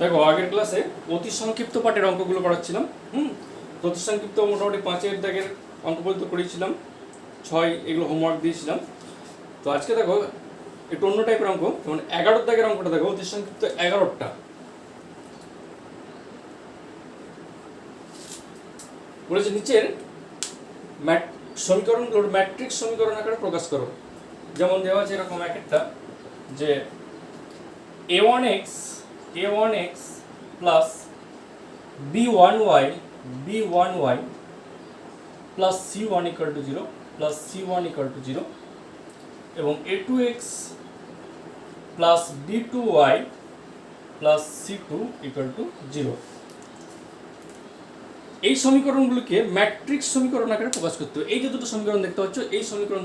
দেখো আগের ক্লাসে অতি সংক্ষিপ্ত পাঠের অঙ্কগুলো করাচ্ছিলাম। অতি সংক্ষিপ্ত মোটামুটি 5-এর দাগের অঙ্ক পর্যন্ত করিয়েছিলাম, 6 এগুলো হোমওয়ার্ক দিয়েছিলাম। তো আজকে দেখো একটু অন্য টাইপের অঙ্ক, যেমন 11 দাগের অঙ্কটা দেখো, অতি সংক্ষিপ্ত 11টা বলেছে নিচের সমীকরণগুলোর ম্যাট্রিক্স সমীকরণ আকারে প্রকাশ করো। যেমন দেওয়া আছে এরকম এক একটা, যে a1x plus b1y plus c1 equal to 0 plus c1 equal to 0 এবং a2x plus b2y plus c2 equal to 0। এই সমীকরণগুলোকে ম্যাট্রিক্স সমীকরণ আকারে প্রকাশ করতে হবে। এই যে দুটো সমীকরণ দেখতে পাচ্ছ, এই সমীকরণ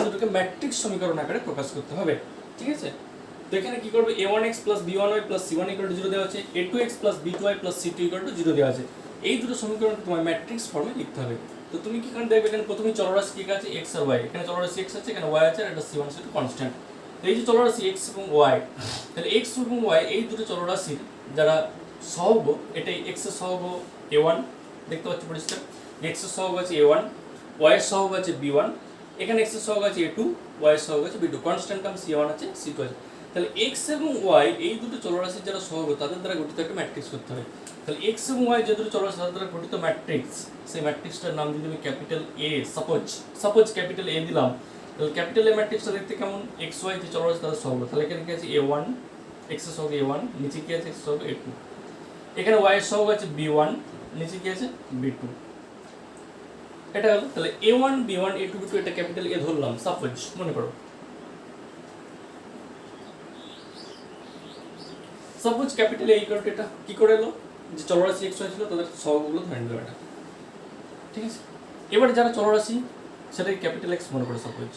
দুটোকে ম্যাট্রিক্স সমীকরণ আকারে প্রকাশ করতে হবে, ঠিক আছে? তো এখানে কি করবে, a1x plus b1y plus c1 equal to 0 দেওয়া আছে, a2x plus b2y plus c2 equal to 0 দেওয়া আছে। এই দুটো সমীকরণকে তোমার ম্যাট্রিক্স ফর্মে লিখতে হবে। তো তুমি কি করে দেখবে, এখানে প্রথমে চলরাশি কি আছে, x আর y। এখানে চলরাশি x আছে, এখানে y আছে, আর এটা c1 সেটা কনস্ট্যান্ট। তো এই যে চলরাশি x এবং y, তাহলে x এবং y এই দুটো চলরাশির যারা সহগ, এটাই x এর সহগ a1, দেখতে পাচ্ছ পরিষ্কার, x এর সহগ আছে a1, y এর সহগ আছে b1, এখানে x এর সহগ আছে a2, y এর সহগ আছে b2, কনস্ট্যান্ট টার্ম c1 আছে, c2 আছে। তাহলে x এবং y এই দুটো চলরাশির যারা সহগ, তাদের দ্বারা গঠিত একটা ম্যাট্রিক্স করতে হবে। তাহলে x এবং y যে দুটো চলরাশি তাদের দ্বারা গঠিত ম্যাট্রিক্স, সেই ম্যাট্রিক্সটার নাম যদি আমি capital A, suppose capital A দিলাম, তাহলে ক্যাপিটাল A ম্যাট্রিক্সটা দেখতে কেমন, x y যে চলরাশি তাদের সহগ, তাহলে এখানে কি আছে a1, x এর সহগ a1, নিচে কি আছে x এর সহগ a2, এখানে y এর সহগ আছে b1, নিচে কি আছে b2। এটা হলো তাহলে a1 b1 a2 b2, এটা ক্যাপিটাল A ধরলাম, সাপোজ মনে করো। Suppose capital A equal to এটা কি করে এলো, যে চলরাশি x y ছিল তাদের সহগগুলো ধরে নিল এটা, ঠিক আছে? এবারে যারা চলরাশি সেটাকে ক্যাপিটাল X মনে করে। সাপোজ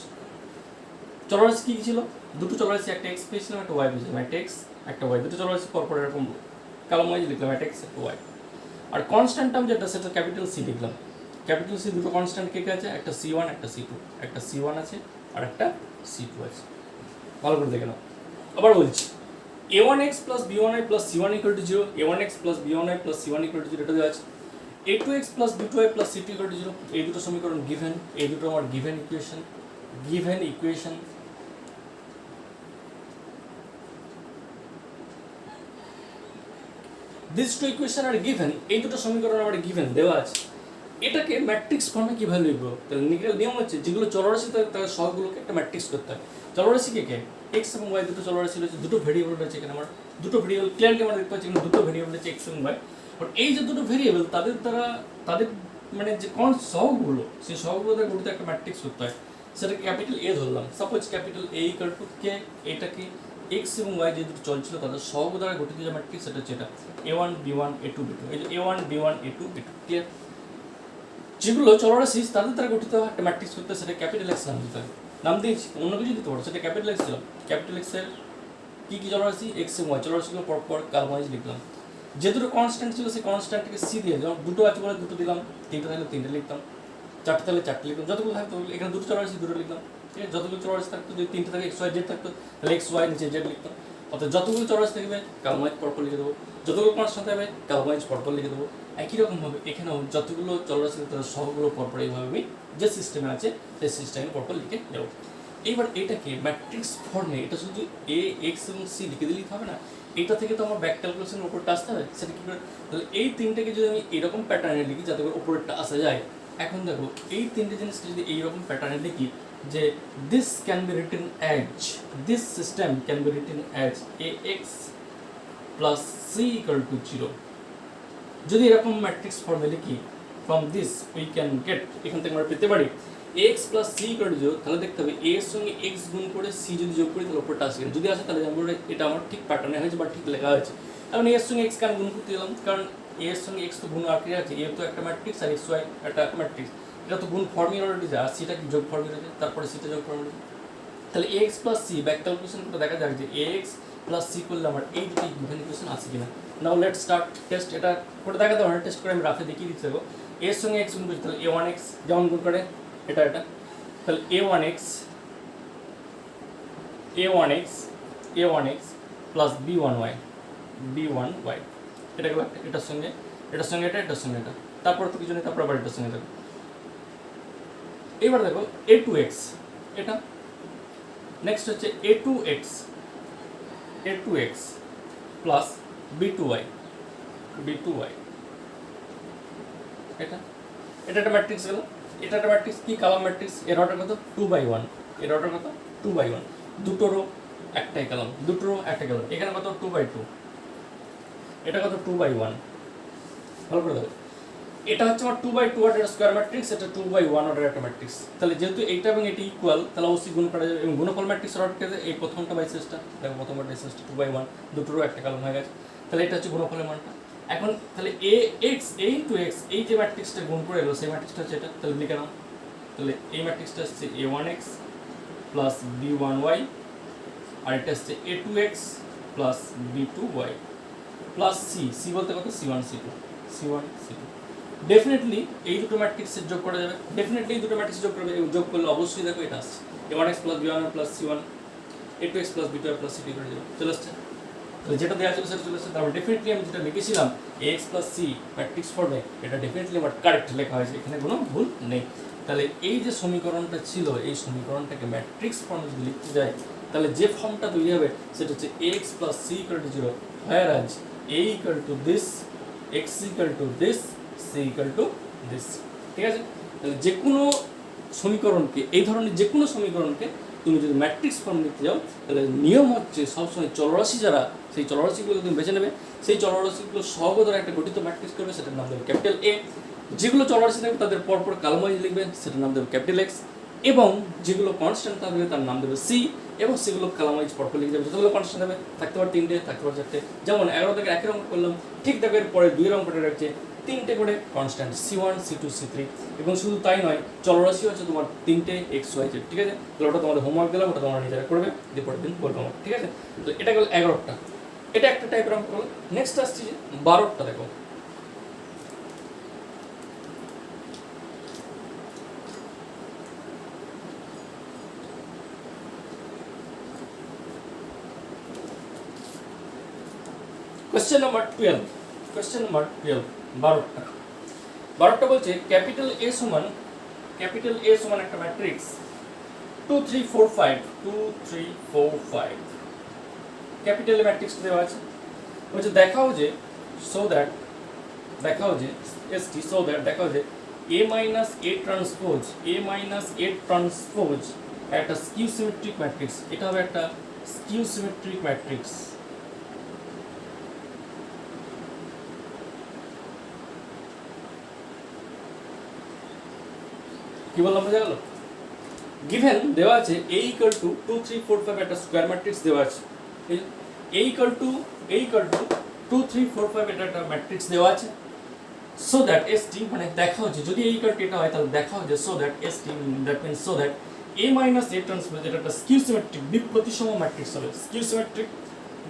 চলরাশি কি ছিল, দুটো চলরাশি, একটা x পেয়েছিলাম, একটা y পেয়েছিলাম, একটা x একটা y, দুটো চলরাশি পরপর এরকম কালো মাঝে লিখলাম, একটা x একটা y। আর কনস্ট্যান্ট টার্ম যেটা সেটা ক্যাপিটাল C লিখলাম। ক্যাপিটাল C দুটো কনস্ট্যান্ট কে আছে, একটা c1 একটা c2, একটা c1 আছে আর একটা c2 আছে। ভালো করে দেখে নাও। আবার বলছি, a1x plus b1y plus c1 equal to 0, a1x plus b1y plus c1 equal to 0 এটা দেওয়া আছে। a2x plus b2y plus c2 equal to 0, এই দুটো সমীকরণ গিভেন, এই দুটো আমার given equation. This two equation আর গিভেন, এই দুটো সমীকরণ আমার গিভেন দেওয়া আছে। এটাকে ম্যাট্রিক্স ফর্মে কিভাবে লিখবো, তাহলে নিয়ম হচ্ছে যেগুলো চলরাশি তাদের সহগগুলোকে একটা ম্যাট্রিক্স করতে হয়। চলরাশি কে x এবং y দুটো চলরাশি রয়েছে, দুটো ভেরিয়েবল রয়েছে এখানে, আমার দুটো ভেরিয়েবল ক্লিয়ারলি আমরা দেখতে পাচ্ছি, দুটো ভেরিয়েবল রয়েছে x এবং y। বাট এই যে দুটো ভেরিয়েবল তাদের দ্বারা তাদের মানে যে কোন সহগগুলো, সেই সহগগুলো দ্বারা গঠিত একটা ম্যাট্রিক্স করতে হয়, সেটাকে ক্যাপিটাল A ধরলাম। Suppose capital A equal to কে, এটাকে x এবং y যে দুটো চল ছিল তাদের সহগ দ্বারা গঠিত যে ম্যাট্রিক্স সেটা হচ্ছে এটা a1 b1 a2 b2, এই যে a1 b1 a2 b2, clear? যেগুলো চলরাশি তাদের দ্বারা গঠিত একটা ম্যাট্রিক্স করতে সেটা ক্যাপিটাল X নাম দিতে হয়। নাম দিয়েছি, অন্য কিছু দিতে পারো, সেটা ক্যাপিটাল X দিলাম। ক্যাপিটাল X এর কি কি চলরাশি, x এবং y চলরাশিগুলো পরপর কালমাইজ লিখলাম। যে দুটো কনস্ট্যান্ট ছিল সেই কনস্ট্যান্টকে c দিয়ে, যেমন দুটো আছে বলে দুটো দিলাম, তিনটে থাকলে তিনটে লিখতাম, চারটে থাকলে চারটে লিখতাম, যতগুলো থাকতো এখানে দুটো চলরাশি দুটো লিখলাম, ঠিক আছে? যতগুলো চলরাশি থাকতো, যদি তিনটে থাকে x y z থাকতো তাহলে x y নিচে z লিখতাম। অর্থাৎ যতগুলো চলরাশি থাকবে কালমাইজ পরপর লিখে দেবো, যতগুলো কনস্ট্যান্ট থাকবে কালমাইজ পরপর লিখে দেবো। একই রকমভাবে এখানেও যতগুলো চলরাশি তাদের সহগুলো পরপর এইভাবে আমি যে সিস্টেমে আছে সেই সিস্টেমে পরপর লিখে দেবো। এইবার এটাকে ম্যাট্রিক্স ফর্মে, এটা শুধু a x এবং c লিখে দিলেই হবে না, এটা থেকে তো আমার ব্যাক ক্যালকুলেশনের উপরটা আসতে হবে। সেটা কী করে, তাহলে এই তিনটাকে যদি আমি এরকম প্যাটার্নে লিখি যাতে করে উপরেরটা আসা যায়। এখন দেখো এই তিনটে জিনিসকে যদি এইরকম প্যাটার্নে লিখি, যে this can be written as, this system can be written as ax plus c equal to 0, যদি এরকম ম্যাট্রিক্স ফর্মে লিখি, from this we can get, এখান থেকে আমরা পেতে পারি x plus c equal to 0। তাহলে দেখতে হবে a এর সঙ্গে x গুণ করে c যদি যোগ করি তাহলে উপরটা আসবে, যদি আসে তাহলে জানবো এটা আমার ঠিক প্যাটার্নে হয়েছে বা ঠিক লেখা হয়েছে। এখন a এর সঙ্গে x কেন গুণ করতে গেলাম, কারণ a এর সঙ্গে x তো গুণ আকারে আছে, a তো একটা ম্যাট্রিক্স আর x y একটা ম্যাট্রিক্স, এটা তো গুণ ফর্মে অলরেডি যায়, আর সিটা কি যোগ ফর্মে রয়েছে, তারপরে সিটা যোগ ফর্মে রয়েছে। তাহলে ax plus c back calculation করে দেখা যাক যে ax প্লাস c করলে আমার এই দুটি গিভেন ইকুয়েশন আছে কিনা। নাও লেটস স্টার্ট টেস্ট, এটা করে দেখাতে হবে, টেস্ট করে আমি রাফে দেখিয়ে দিতে দেবো। a এর সঙ্গে x গুণ করছি, তাহলে a1x যেমন গুণ করে এটা, তাহলে a1x প্লাস b1y b1y, এটা গেল এটার সঙ্গে এটা, এটার সঙ্গে এটা, তারপর তো কিছু নেই, তারপর আবার এটার সঙ্গে দেখো। এবার দেখো a2x, এটা নেক্সট হচ্ছে a2x প্লাস b2y, এটা একটা ম্যাট্রিক্স গেল। এটা একটা ম্যাট্রিক্স, কি কালাম ম্যাট্রিক্স, এর অর্ডার কত 2/1, এর অর্ডার কত 2/1, দুটোরও একটাই কালাম, দুটোরও একটা কালাম, এখানে কত 2/2, এটা কত 2/1, ভালো করে দেখো। এটা হচ্ছে আমার 2/2 অর্ডার স্কয়ার ম্যাট্রিক্স, এটা 2/1 অর্ডার একটা ম্যাট্রিক্স। তাহলে যেহেতু এইটা এবং এটি ইকুয়াল, তাহলে অবশ্যই গুণ করা যাবে, এবং গুণফল ম্যাট্রিক্সের অর্ডার এই প্রথমটা বাইসেসটা দেখো, প্রথমটা বাইসেসটা 2/1, দুটোরও একটা কালাম হয়ে গেছে। তাহলে এটা হচ্ছে গুণফলের মানটা। এখন তাহলে a into x, এই যে ম্যাট্রিক্সটা গুণ করে এলো সেই ম্যাট্রিক্সটা হচ্ছে এটা, তাহলে লিখে নাও। তাহলে এই ম্যাট্রিক্সটা হচ্ছে a1x প্লাস b1y, আর এটা হচ্ছে a2x plus b2y plus c বলতে কত c1 c2। ডেফিনেটলি এই দুটো ম্যাট্রিক্সের যোগ করা যাবে, ডেফিনেটলি এই দুটো ম্যাট্রিক্স যোগ করবে, যোগ করলে অবশ্যই দেখো এটা আসছে a1x plus b1y plus c1, a2x plus b2y plus c2 করে যাবে, চলে আসছে। তাহলে যেটা দেওয়া ছিল সেটা চলে আসছে। তারপর ডেফিনেটলি আমি যেটা লিখেছিলাম ax প্লাস c ম্যাট্রিক্স ফর্মে, এটা ডেফিনেটলি আমার কারেক্ট লেখা হয়েছে, এখানে কোনো ভুল নেই। তাহলে এই যে সমীকরণটা ছিল, এই সমীকরণটাকে ম্যাট্রিক্স ফর্মে যদি লিখতে যায়, তাহলে যে ফর্মটা তৈরি হবে সেটা হচ্ছে ax plus c equal to 0, whereas a equal to this, x equal to this, c equal to this. ঠিক আছে? তাহলে যে কোনো সমীকরণকে, এই ধরনের যে কোনো সমীকরণকে তুমি যদি ম্যাট্রিক্স ফর্ম লিখতে যাও, তাহলে নিয়ম হচ্ছে সবসময় চলরাশি যারা, সেই চলরাশিগুলো তুমি বেছে নেবে, সেই চলরাশিগুলো সহগ দ্বারা একটা গঠিত ম্যাট্রিক্স করবে, সেটার নাম দেবে ক্যাপিটাল A। যেগুলো চলরাশি থাকবে তাদের পরপর কালম ওয়াইজ লিখবে, সেটার নাম দেবে ক্যাপিটাল X, এবং যেগুলো কনস্ট্যান্ট থাকবে তার নাম দেবে C, এবং সেগুলো কালাম ওয়াইজ পরপর লিখে যাবে। যতগুলো কনস্ট্যান্ট হবে, থাকতে পারে 3টে, থাকতে পারে 4টে, যেমন 11 থেকে একই অঙ্ক করলাম, ঠিক দেখবে পরে 2 অঙ্কটা রাখছে 3টে করে কনস্ট্যান্ট C1 C2 C3, এবং শুধু তাই নয়, চলরাশি হচ্ছে তোমার 3টে x y z। ঠিক আছে? তাহলে ওটা তোমাদের হোমওয়ার্ক দিলাম, ওটা তোমরা নিজেরা করবে, দিয়ে পরের দিন বলবো আমার। ঠিক আছে? তো এটা গেল 11টা, এটা একটা টাইপের অঙ্ক হলো। নেক্সট আসছে যে 12টা, দেখো কোশ্চেন নাম্বার 12, 12টা বলছে ক্যাপিটাল A সমান একটা ম্যাট্রিক্স 2 3 4 5, ক্যাপিটাল এ ম্যাট্রিক্স দেওয়া আছে। বলছে দেখাও যে so that A minus A transpose একটা স্কিউ সিমেট্রিক ম্যাট্রিক্স, এটা হবে একটা স্কিউ সিমেট্রিক ম্যাট্রিক্স। কি বললাম, বোঝা গেল? গিভেন দেওয়া আছে a ইকুয়াল টু 2 3 4 5 একটা স্কয়ার ম্যাট্রিক্স দেওয়া আছে। a ইকুয়াল টু 2 3 4 5 এটা একটা ম্যাট্রিক্স দেওয়া আছে। সো দ্যাট st, মানে দেখা হচ্ছে যদি a ইকুয়াল টু এটা হয়, তাহলে দেখা হচ্ছে so that st, that means so that a minus a transpose এটা একটা স্কিউ সিমেট্রিক বিপ্রতিসম ম্যাট্রিক্স হবে। স্কিউ সিমেট্রিক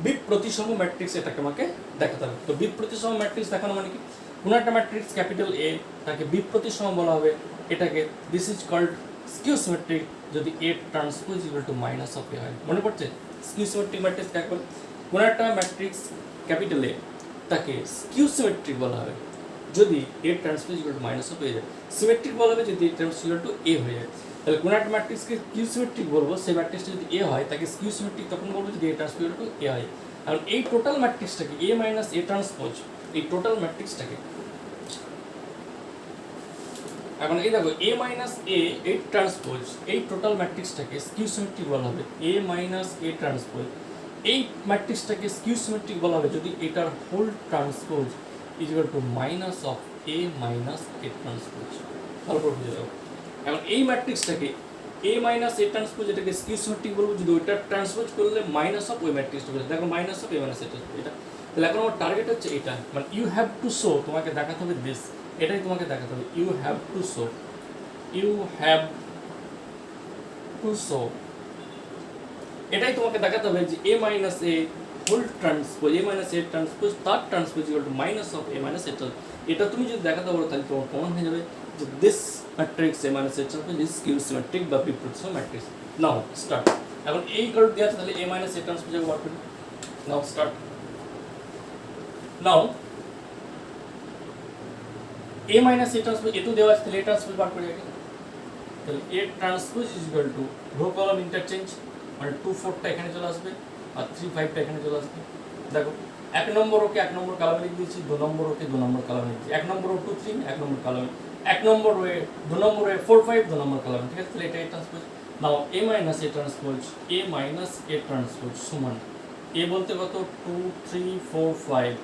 বিপ্রতিসম ম্যাট্রিক্স এটাকে আমাকে দেখাতে হবে। তো বিপ্রতিসম ম্যাট্রিক্স দেখানো মানে কি? কোনো একটা ম্যাট্রিক্স ক্যাপিটাল A তাকে বিপ্রতিসম বলা হবে, এটাকে this is called skew symmetric যদি A transpose equal to minus of A হয়। মনে পড়ছে? স্কিউ সিমেট্রিক ম্যাট্রিক্স কাকে বলে? কোনো একটা ম্যাট্রিক্স ক্যাপিটাল A তাকে স্কিউ সিমেট্রিক বলা হবে যদি A transpose equal to minus of A যায়। সিমেট্রিক বলা হবে যদি A transpose equal to A হয়ে যায়। তাহলে কোনো একটা ম্যাট্রিক্সকে স্কিউ সিমেট্রিক বলবো, সেই ম্যাট্রিক্সটা যদি A হয় তাকে স্কিউ সিমেট্রিক তখন বলবো যদি A transpose equal to A হয়। আর এই টোটাল ম্যাট্রিক্সটাকে A মাইনাস A ট্রান্সপোজ, এই টোটাল ম্যাট্রিক্সটাকে, এখন এই দেখো A মাইনাস A ট্রান্সপোজ, এই টোটাল ম্যাট্রিক্সটাকে স্কিউ সিমেট্রিক বলা হবে। A মাইনাস A ট্রান্সপোজ, এই ম্যাট্রিক্সটাকে স্কিউ সিমেট্রিক বলা হবে যদি এটার whole transpose is equal to minus of A minus A transpose. ভালো করে বুঝে যাও। এখন এই ম্যাট্রিক্সটাকে A মাইনাস A ট্রান্সপোজ, এটাকে স্কিউ সিমেট্রিক বলবো যদি ওইটা ট্রান্সপোজ করলে মাইনাস অফ ওই ম্যাট্রিক্সটা বলে। দেখো minus of A minus A transpose এটা। তাহলে এখন আমার টার্গেট হচ্ছে এটা, মানে ইউ হ্যাভ টু শো, তোমাকে দেখাতে হবে দিস, এটাই তোমাকে দেখাতে হবে। ইউ হ্যাভ টু শো এটাই তোমাকে দেখাতে হবে যে A minus A whole transpose, A minus A transpose তার transpose equal to minus of A minus A transpose. এটা তুমি যদি দেখাতে পারো তাহলে তোমার প্রমাণ হয়ে যাবে যে this matrix A minus A transpose is skew symmetric বা বিপ্রতিসম ম্যাট্রিক্স। নাও স্টার্ট। এখন এই কার্ড দেওয়া আছে, তাহলে A মাইনাস A ট্রান্সপোজ বার করি। Now start. Now A minus A transpose A তো দেওয়া আছে, তাহলে এ ট্রান্সপোজ বার করি আগে। তাহলে এ transpose is equal to rho column interchange, মানে 2 4টা এখানে চলে আসবে আর 3 5টা এখানে চলে আসবে। দেখো 1 নম্বর ওকে 1 নম্বর কালামে লিখে দিয়েছি, 2 নম্বর ওকে 2 নম্বর কালামে লিখেছি, 1 নম্বর ও 2 3 1 নম্বর কালামে, 1 নম্বর ওয়ে 2 নম্বর ওয়ে 4 5 2 নম্বর কালামে, ঠিক আছে। তাহলে এটা এ transpose. Now A minus A transpose সমান এ বলতে কত 2 3 4 5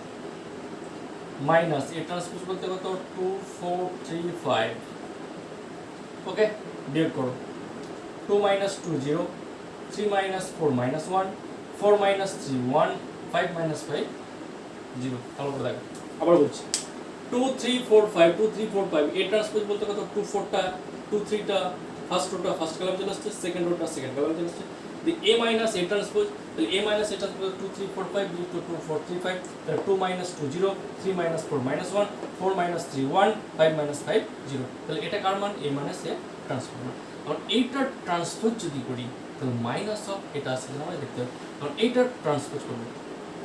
মাইনাস এ ট্রান্সপোজ বলতে কত 2 4 3 5, ওকে বিয়োগ করো 2 minus 2 0, 3 minus 4 minus 1, 4 minus 3 1, 5 minus 5 0। ভালো করে দেখো, আবার বলছি 2 3 4 5 2 3 4 5 এ ট্রান্সপোজ বলতে কত 2 4টা 2 3টা ফার্স্ট রোটা ফার্স্ট কলাম চলে আসছে, সেকেন্ড রোটা সেকেন্ড কলাম চলে আসছে। দি এ মাইনাস এ ট্রান্সপোজ, তাহলে এ মাইনাস এ ট্রান্সপোজ 2 3 4 5 2 2 4 3 5, তাহলে 2 minus 2 0, 3 minus 4 minus 1, 4 minus 3 1, 5 minus 5 0। তাহলে এটা কার মান? A minus A transpose. আর এইটার ট্রান্সপোজ যদি করি তাহলে মাইনাস অফ এটা আসলে আমাদের দেখতে হবে, কারণ এইটার ট্রান্সপোজ করবো,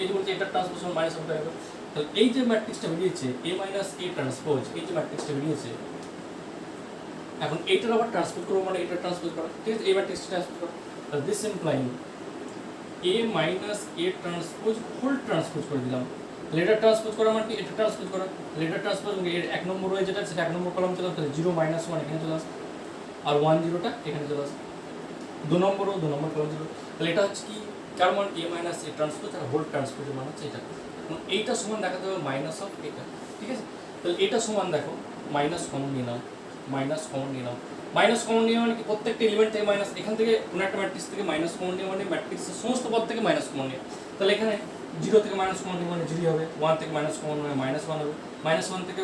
এই যে বলছি এটার ট্রান্সপোজ মাইনাস অফ হবে। তাহলে এই যে ম্যাট্রিক্সটা বেরিয়েছে এ মাইনাস এ ট্রান্সপোজ, এই যে ম্যাট্রিক্সটা বেরিয়েছে, এখন এইটার আবার ট্রান্সপোজ করবো, মানে এটা ট্রান্সপোজ করা, ঠিক আছে। এই ম্যাট্রিক্সটা ট্রান্সপোজ করা, তাহলে this implying A minus A transpose whole transpose করে দিলাম। তাহলে এটা ট্রান্সপোজ করা মানে কি? এটা ট্রান্সপোজ করা, তাহলে এটা ট্রান্সপোজ এর 1 নম্বর রয়ে যেটা সেটা 1 নম্বর কলাম চলে, তাহলে 0 minus 1 এখানে চলে আসবে আর 1 0টা এখানে চলে আসবে, 2 নম্বরও 2 নম্বর কলাম ছিল। তাহলে এটা হচ্ছে কি কার মান? এ মাইনাস এ ট্রান্সপোজ আর হোল ট্রান্সপোজের মান হচ্ছে এটা। এখন এইটা সমান দেখাতে হবে মাইনাস অফ এটা, ঠিক আছে। তাহলে এটা সমান দেখো মাইনাস কমন নিয়ে নাও, মাইনাস কমন নিয়ে নাও, মাইনাস কমন নিয়ে মানে কি প্রত্যেকটা এলিমেন্ট থেকে মাইনাস, এখান থেকে কোনো একটা ম্যাট্রিক্স থেকে মাইনাস কমন নিয়ে মানে ম্যাট্রিক্সের সমস্ত পদ থেকে মাইনাস কমন নিয়ে। তাহলে এখানে 0 থেকে মাইনাস কমন নিয়ে মানে 0 হবে, 1 থেকে মাইনাস কমন মানে -1 হবে, -1 থেকে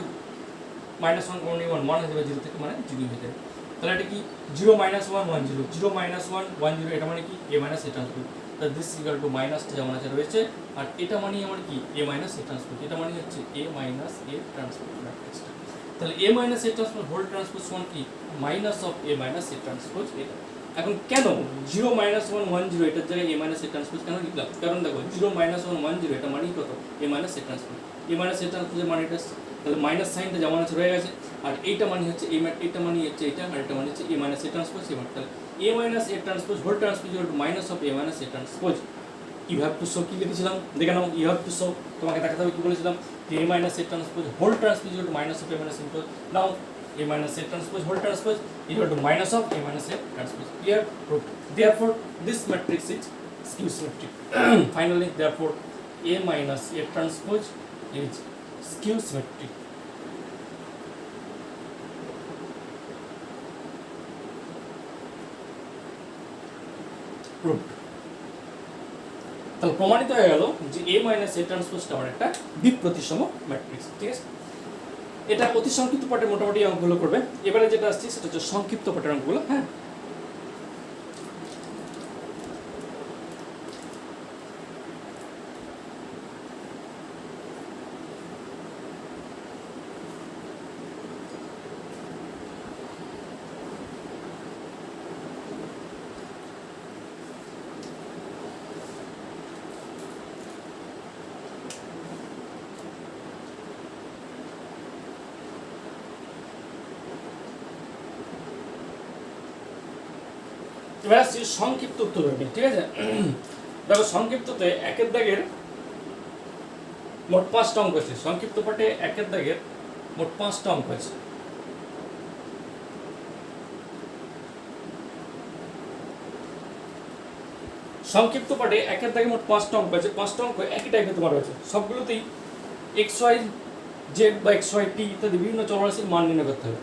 -1 কমন নিয়ে 1 হয়ে যাবে, 0 থেকে মানে 0 হয়ে যাবে। তাহলে এটা কি 0 minus 1 1 0, 0 minus 1 1 0, এটা মানে কি এ মাইনাস এ ট্রান্সপোজ। তাহলে দিস ইকুয়াল টু মাইনাসটা যেমন আছে রয়েছে, আর এটা মানে আমার কি এ মাইনাস এ ট্রান্সপোজ, এটা মানে হচ্ছে এ মাইনাস এ ট্রান্সপোজ ম্যাট্রিক্সটা। তাহলে A minus A transpose whole transpose সমান কি minus of A minus A transpose এটা। এখন কেন 0 minus 1 1 0 এটার জায়গায় এ মাইনাস এ ট্রান্সপোজ কেন লিখলাম? কারণ দেখো 0 minus 1 1 0 এটা মানে কত? A minus A transpose, A minus A ট্রান্সপোজের মানে এটা, তাহলে মাইনাস সাইনটা যেমন আছে রয়ে গেছে, আর এইটা মানে হচ্ছে এটা মানে হচ্ছে এটা, আর এটা মানে হচ্ছে এ মাইনাস এ ট্রান্সপোজ। এবার তাহলে A minus A transpose whole transpose equal to minus of A minus A transpose. You have to show কি লিখেছিলাম দেখে নাও, ইউ হ্যাভ টু শো, তোমাকে দেখাতে হবে কি বলেছিলাম, A minus A transpose whole transpose equal to minus of A minus A transpose. Now a minus a transpose whole transpose equal to minus of a minus a transpose. Here proved. Therefore, this matrix is skew symmetric. Finally, therefore, a minus a transpose is skew symmetric. Proved. তাহলে প্রমাণিত হয়ে গেল যে a minus a transpose টা একটা বিপ্রতিসম matrix, ঠিক আছে। এটা অতি সংক্ষিপ্ত পাঠে মোটামুটি অঙ্কগুলো করবে। এবারে যেটা আসছে সেটা হচ্ছে সংক্ষিপ্ত পাঠের অঙ্কগুলো। হ্যাঁ, এবার আসছি সংক্ষিপ্ত উত্তর দেবে, ঠিক আছে। দেখো সংক্ষিপ্ততে একের দাগের মোট 5টা অঙ্ক আছে, সংক্ষিপ্ত পাঠে একের দাগের মোট 5টা অঙ্ক আছে। সংক্ষিপ্ত পাঠে একের দাগে মোট 5টা অঙ্ক আছে, 5টা অঙ্ক একই টাইপের তোমার আছে, সবগুলোতেই এক্স ওয়াই জেড বা এক্স ওয়াই টি ইত্যাদি বিভিন্ন চলরাশির মান নির্ণয় করতে হবে।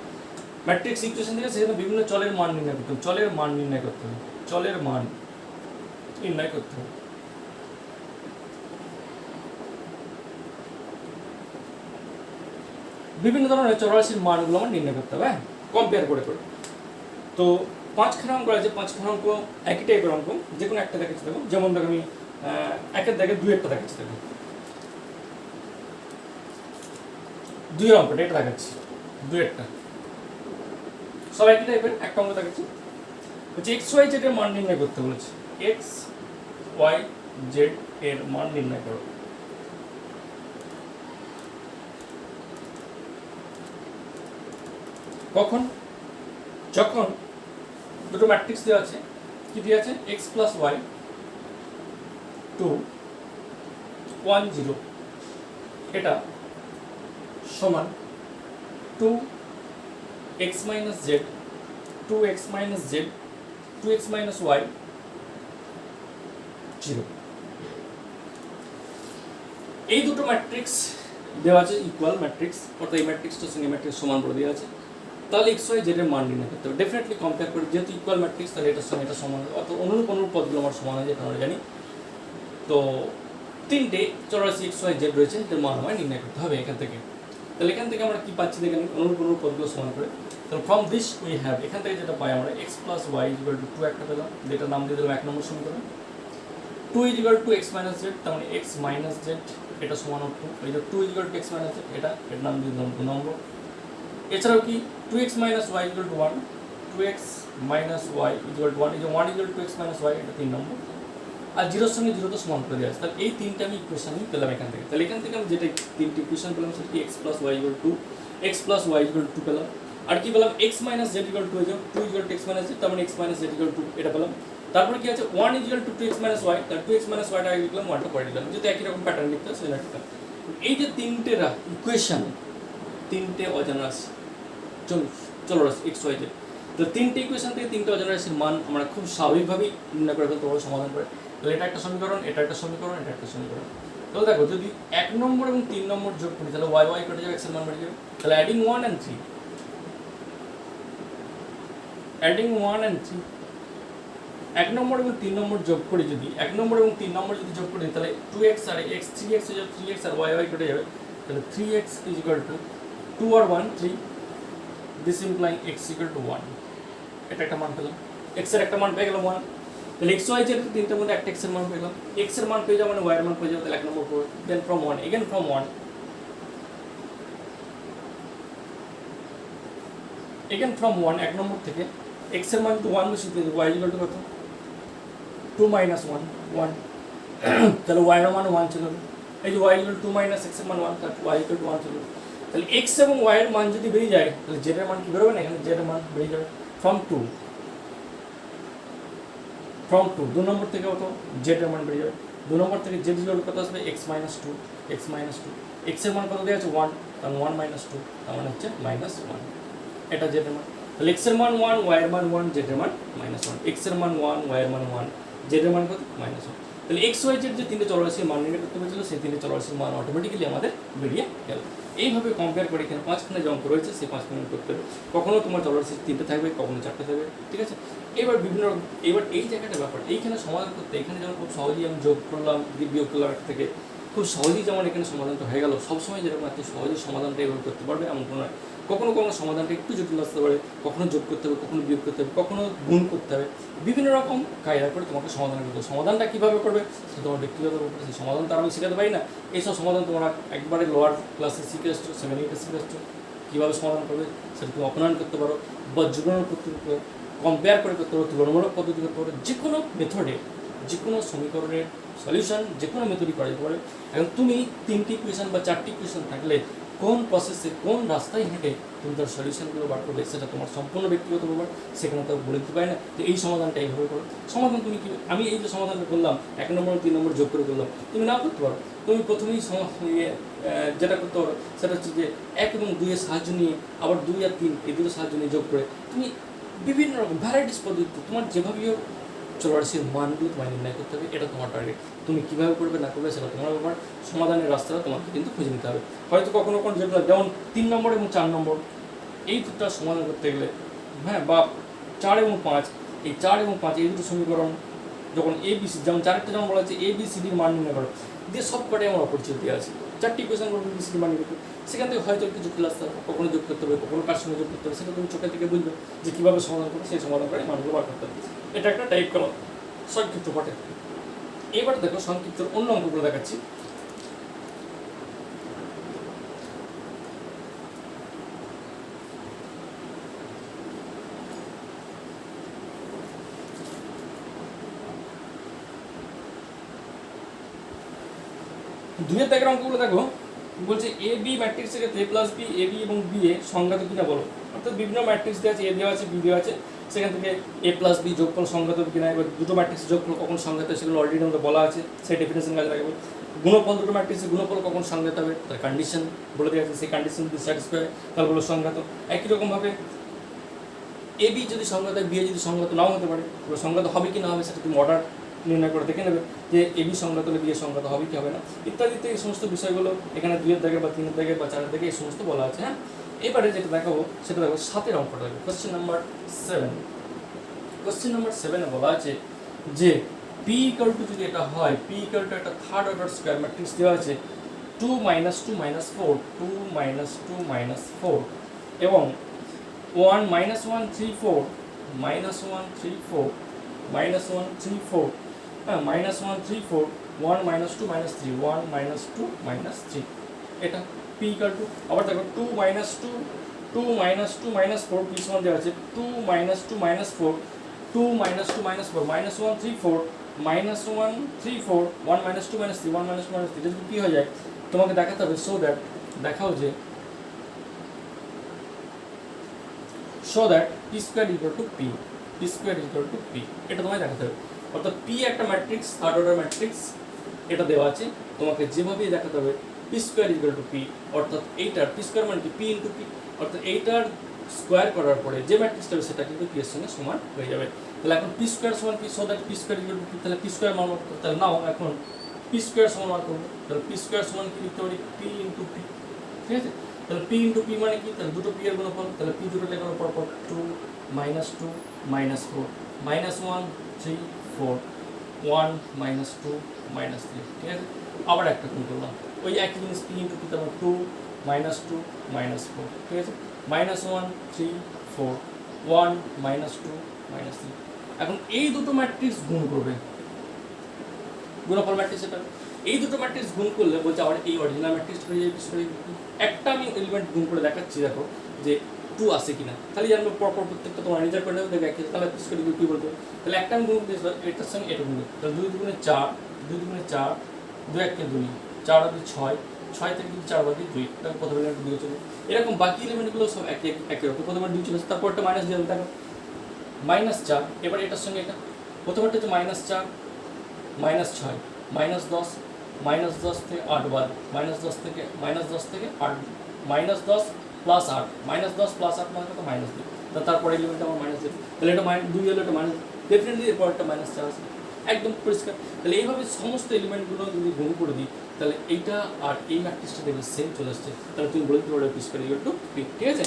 ম্যাট্রিক্স ইকুয়েশন থেকে সেখানে বিভিন্ন চলের মান নির্ণয় করতে হবে, চলের মান নির্ণয় করতে হবে, চলের মান নির্ণয় করতে হবে। বিভিন্ন ধরনের চলরাশির মানগুলো আমার নির্ণয় করতে হবে, হ্যাঁ, কম্পেয়ার করে করে। তো 5খানা অঙ্ক আছে, 5খানা অঙ্ক একই টাইপের অঙ্ক, যে কোনো একটা দেখাচ্ছি দেখো। যেমন দেখো আমি একের দাগে 2-1টা দেখাচ্ছি দেখো, 2 অঙ্কটা এটা দেখাচ্ছি, 2-1টা সব একই টাইপের। একটা অঙ্ক দেখাচ্ছি হচ্ছে এক্স ওয়াই জেড এর মান নির্ণয় করতে বলেছে, এক্স ওয়াই জেড এর মান নির্ণয় করো। কখন? যখন দুটো ম্যাট্রিক্স দেওয়া আছে, কি দেওয়া আছে? x প্লাস ওয়াই 2 1 0 এটা সমান 2x minus z 2x minus z 2x minus y 0। এই দুটো ম্যাট্রিক্স দেওয়া আছে, ইকুয়াল ম্যাট্রিক্স, অর্থাৎ এই ম্যাট্রিক্সটার সঙ্গে ম্যাট্রিক্স সমান করে দেওয়া আছে। তাহলে এক্স ওয়াই জেড এর মান নির্ণয় করতে হবে। ডেফিনেটলি কম্পেয়ার করে, যেহেতু ইকুয়াল ম্যাট্রিক্স, তাহলে এটার সঙ্গে এটা সমান, অত অনুরূপ পদগুলো আমার সমান হয়, এটা আমরা জানি। তো তিনটে চলরাশি এক্স ওয়াই জেড রয়েছে, এটার মান আমায় নির্ণয় করতে হবে এখান থেকে। তাহলে এখান থেকে আমরা কি পাচ্ছি দেখেন, অনুরূপ পদগুলো সমান করে। তাহলে ফ্রম দিস উই হ্যাভ, এখান থেকে যেটা পাই আমরা, x plus y equal to 2 একটা পেলাম, যেটার নাম দিয়ে দিলাম 1 নম্বর সমীকরণ। 2 equal to x minus z, তার মানে এক্স মাইনাস জেড, এটা সমান 2। এই যে 2 equal to x minus z, এর নাম দিয়ে দিলাম 2 নম্বর। এছাড়াও কি 2x minus y equal to 1, 2x minus y equal to 1, এই যে 1 equal to x minus y, এটা 3 নম্বর। আর জিরোর সঙ্গে জিরো তো সমান করে দেওয়া আছে। তাহলে এই তিনটে আমি ইকুয়েশন পেলাম এখান থেকে। তাহলে এখান থেকে আমি যেটা তিনটে ইকুয়েশন পেলাম, সেটা কি x plus y equal to, x plus y equal to পেলাম। আর কি পেলাম, x minus z equal to, 2 equal to x minus z, তার মানে x minus z equal to, এটা পেলাম। তারপরে কি আছে, 1 equal two 2x minus Y, তার 2x মাইনাস ওয়াইটা আগে লিখলাম, 1টা পরে দিলাম, যেহেতু একই রকম প্যাটার্ন লিখতে হয় সেটা লিখলাম। এই যে তিনটে ইকুয়েশন, তিনটে অজানা রাশি, চলো রাশি এক্স ওয়াই জেড। তো তিনটে ইকুয়েশন থেকে তিনটে অজানা রাশির মান আমরা খুব স্বাভাবিকভাবেই নির্ণয় করে ফেলতে পারবো, সমাধান করে। তাহলে এটা একটা সমীকরণ, এটা একটা সমীকরণ, এটা একটা সমীকরণ। তাহলে দেখো, যদি 1 নম্বর এবং 3 নম্বর যোগ করি, তাহলে ওয়াই ওয়াই কেটে যাবে, এক্স এর মান বেড়ে যাবে। তাহলে অ্যাডিং 1 and 3, অ্যাডিং 1 and 3, 1 নম্বর এবং 3 নম্বর যোগ করি, যদি 1 নম্বর এবং 3 নম্বর যদি যোগ করি, তাহলে 2x আর x, 3x হয়ে যাবে, 3x আর y কেটে যাবে। তাহলে 3x is equal to 2 R 1 3, this implying x equal to 1। এটা একটা মান পেলাম, x এর একটা মান পেয়ে গেলাম 1। তাহলে x y z এর তিনটার মধ্যে একটা x এর মান পেলাম, x এর মান পেয়ে যাওয়া মানে y এর মান পেয়ে যাবে, তাহলে 1 নম্বর পড়বে। Then from 1, again from 1, again from 1, 1 number থেকে x এর মান তো 1 বসিয়ে দিই, y equal to কত, 2 minus 1 1, তাহলে y এর মান 1 চলে যাবে। এই যে y equal to 2 minus x এর মান 1, তাহলে y equal to 1 চলে যাবে। তাহলে x এবং y এর মান যদি বেরিয়ে যায়, তাহলে z এর মান কি বেরোবে না, এখানে z এর মান বেরিয়ে যাবে। from 2 2 নম্বর থেকে কত, z এর মান বেরিয়ে যাবে। 2 নম্বর থেকে z equal to কত আসবে, x minus 2, x minus 2, x এর মান কত দেওয়া আছে 1, তাহলে 1 minus 2, তার মানে হচ্ছে -1। এটা z এর মান। তাহলে x এর মান 1, y এর মান 1, z এর মান -1, x এর মান 1, y এর মান 1, z এর মান কত, -1। তাহলে x y z যে তিনটে চলরাশির মান নির্ণয় করতে হয়েছিল, সেই তিনটে চলরাশির মান অটোমেটিক্যালি আমাদের বেরিয়ে গেল। এইভাবে কম্পেয়ার করে এখানে 5খানা যে অঙ্ক রয়েছে, সেই 5খানা করতে হবে। কখনো তোমার চলরাশি 3টে থাকবে, কখনো 4টে থাকবে, ঠিক আছে। এবার এবার এই জায়গাটা ব্যাপার, এইখানে সমাধান করতে, এখানে যেমন খুব সহজেই আমি যোগ করলাম, বিয়োগ করলাম একটা থেকে, খুব সহজেই যেমন এখানে সমাধানটা হয়ে গেল, সবসময় যেরকম এত সহজেই সমাধানটা এভাবে করতে পারবে এমন কোনো নয়। কখনো সমাধানটা একটু জটিল আসতে পারে, কখনো যোগ করতে হবে, কখনো বিয়োগ করতে হবে, কখনো গুণ করতে হবে, বিভিন্ন রকম কায়দা করে তোমাকে সমাধান করতে হবে। সমাধানটা কীভাবে করবে সেটা তোমার ব্যক্তিগত ব্যাপার, সেই সমাধান তো আমি শেখাতে পারি না। এইসব সমাধান তোমরা একবারে লোয়ার ক্লাসে শিখে এসছো, 7 8 শিখে এসছো, কীভাবে সমাধান করবে সেটা তুমি অপনয়ন করতে পারো, বা যুগ্ম করতে পারো, কম্পেয়ার করে করতে পারো, তুলনামূলক পদ্ধতি করতে পারো, যে কোনো মেথডে, যে কোনো সমীকরণের সলিউশন যে কোনো মেথডই করা যেতে পারে। এখন তুমি 3টি ইকুয়েশন বা 4টি ইকুয়েশন থাকলে কোন প্রসেসে, কোন রাস্তায় হেঁটে তুমি তার সলিউশনগুলো বার করবে, সেটা তোমার সম্পূর্ণ ব্যক্তিগত ব্যাপার, সেখানে তো বলে দিতে পারি না যে এই সমাধানটা এইভাবে করো। সমাধান তুমি কি, আমি এই যে সমাধানটা করলাম 1 নম্বর 3 নম্বর যোগ করে করলাম, তুমি না করতে পারো। তুমি প্রথমেই যেটা করতে পারো সেটা হচ্ছে যে 1 এবং 2 এর সাহায্য নিয়ে, আবার 2 আর 3 এই দুটো সাহায্য নিয়ে যোগ করে তুমি বিভিন্ন রকম ভ্যারাইটিস পদ্ধতি, তোমার যেভাবেই চলরাশির মানগুলো তোমায় নির্ণয় করতে হবে, এটা তোমার টার্গেট। তুমি কীভাবে করবে না করবে সেটা তোমার ব্যাপার, সমাধানের রাস্তাটা তোমাকে কিন্তু খুঁজে নিতে হবে। হয়তো কখনো যেমন 3 নম্বর এবং 4 নম্বর এই দুটো সমাধান করতে গেলে, হ্যাঁ, বা 4 এবং 5, এই 4 এবং 5 এই দুটো সমীকরণ যখন ABC, যেমন 4টা যেমন বলা হচ্ছে ABCDর মান নির্ণয় করো, দিয়ে সব কটাই আমার অপরিচিত দেওয়া আছে, 4টি ইকুয়েশন করবো ABCD মান নির্ণয় করতে, সেখান থেকে হয়তো একটু যুক্তি আসতে হবে, কখনো যোগ করতে হবে, কখনো কার সঙ্গে যোগ করতে হবে, সেটা তুমি চোখের থেকে বুঝবে যে কীভাবে সমাধান করবে, সেই সমাধান করে মানগুলো বার করতে হবে। এটা একটা টাইপ করো সংক্ষিপ্ত পাঠে। এবার দেখো সংক্ষিপ্ত অন্য অঙ্কগুলো দেখাচ্ছি। দুইয়ের দাগের অঙ্কগুলো দেখো, বলছে এ বি ম্যাট্রিক্সের ক্ষেত্রে এ প্লাস বি এ বি এবং বি এ সংজ্ঞাত কিনা বলো। অর্থাৎ বিভিন্ন ম্যাট্রিক্স দেওয়া আছে, এ দেওয়া আছে বি দেওয়া আছে, সেখান থেকে এ প্লাস বি যোগফল সংজ্ঞাত কিনা, এবার দুটো ম্যাট্রিক্সের যোগফল কখন সংজ্ঞাত সেগুলো অলরেডি আমাদের বলা আছে, সেই ডেফিনেশন কাজে লাগবে। গুণফল দুটো ম্যাট্রিক্সের গুণফল কখন সংজ্ঞাত হবে তার কন্ডিশন বলে দেওয়া আছে, সেই কন্ডিশন যদি স্যাটিসফাই তাহলে বলো সংজ্ঞাত। একই রকমভাবে এ বি যদি সংজ্ঞাত হয় বি এ যদি সংজ্ঞাত নাও হতে পারে, সংজ্ঞাত হবে কি না হবে সেটা তুমি অর্ডার নির্ণয় করে দেখে নেবে যে এ বি সংজ্ঞাত হলে বি এ সংজ্ঞাত হবে কি হবে না ইত্যাদিতে এই সমস্ত বিষয়গুলো এখানে 2-এর দাগে বা 3-এর দাগে বা 4-এর দাগে এই সমস্ত বলা আছে। হ্যাঁ, এবারে যেটা দেখাবো সেটা দেখো 7-এর অঙ্কটা দেখো, কোশ্চেন নাম্বার 7। কোশ্চেন নাম্বার 7-এ বলা আছে যে পি ইকুয়াল টু যদি এটা হয়, পি ইকুয়াল টু একটা থার্ড অর্ডার স্কয়ার ম্যাট্রিক্স দেওয়া আছে 2 - 2 - 4 2 - 2 - 4 এবং 1 - 1 3 4 -1 3 4 -1 3 4 হ্যাঁ -1 3 4 1 - 2 - 3 1 - 2 - 3 এটা পি ইকুয়াল টু। আবার দেখো 2 - 2 2 - 2 - 4 পি সমান দেওয়া আছে 2 - 2 - 4 2 - 2 - 4 -1 3 4 -1 3 4 1 - 2 - 3 1 - 2 - 3 যদি পি হয়ে যায় তোমাকে দেখাতে হবে সো দ্যাট দেখাও যে show that p square equal to p, p square equal to p, এটা তোমায় দেখাতে হবে। অর্থাৎ p একটা ম্যাট্রিক্স, থার্ড অর্ডার ম্যাট্রিক্স, এটা দেওয়া আছে, তোমাকে যেভাবেই দেখাতে হবে p square equal to p, অর্থাৎ এইটার p square মানে কি p into p, অর্থাৎ এইটার স্কোয়ার করার পরে যে ম্যাট্রিক্সটা হবে সেটা কিন্তু p এর সঙ্গে সমান হয়ে যাবে। তাহলে এখন p square সমান p, so that p square equal to p, তাহলে p square মান করতে, তাহলে নাও এখন p square সমান মান করবো, তাহলে p square সমান কি লিখতে পারি p into p, ঠিক আছে। তাহলে p into p মানে কি, তাহলে দুটো p এর গুণফল, তাহলে p দুটো লেখার পর 2 - 2 - 4 -1 3 4 1 - 2 - 3, ঠিক আছে। আবার একটা গুণ করলাম ওই একই জিনিস p into p, তারপর 2 - 2 - 4, ঠিক আছে, -1 3 4 1 - 2 - 3। এখন এই দুটো ম্যাট্রিক্স গুণ করবে, গুণফল ম্যাট্রিক্স এটা, এই দুটো ম্যাট্রিক্স গুণ করলে বলছে আবার এই অরিজিনাল ম্যাট্রিক্স হয়ে যাবে। একটা আমি এলিমেন্ট গুণ করে দেখাচ্ছি, দেখো যে 2 আসে কিনা, তাহলে জানবো পরপর প্রত্যেকটা তোমার রিজার্ভ করে নেবে, দেখে তাহলে পিস করে কি বলবো। তাহলে একটা আমি গুণ দিয়েছি এটার সঙ্গে এটা গুণ, তাহলে 2 2 4 2 2 4 2 1 2 4 আর 2 6 6 থেকে যদি 4 বাকি 2, তাহলে প্রথমে এলিমেন্ট দিয়ে চলে এরকম বাকি এলিমেন্টগুলো সব একই রকম, প্রথমে 2 চলে তারপর একটা মাইনাস দিয়ে দেখো -4, এবার এটার সঙ্গে এটা প্রথমটা হচ্ছে -4 -6 -10 -10 থেকে 8 বাদ, -10 থেকে 8 -10 প্লাস 8 -10 প্লাস 8 মানে কত -2, তারপরে এলিমেন্ট আমার -2, তাহলে এটা -2 হলো, এটা ডেফিনেটলি এরপর একটা -4 আসবে, একদম পরিষ্কার। তাহলে এইভাবে সমস্ত এলিমেন্টগুলো যদি গুণ করে দিই তাহলে এইটা আর এই ম্যাট্রিক্সটা দেখবে সেম চলে আসছে, তাহলে তুমি বলে দিতে পারবে p square equal to p, ঠিক আছে।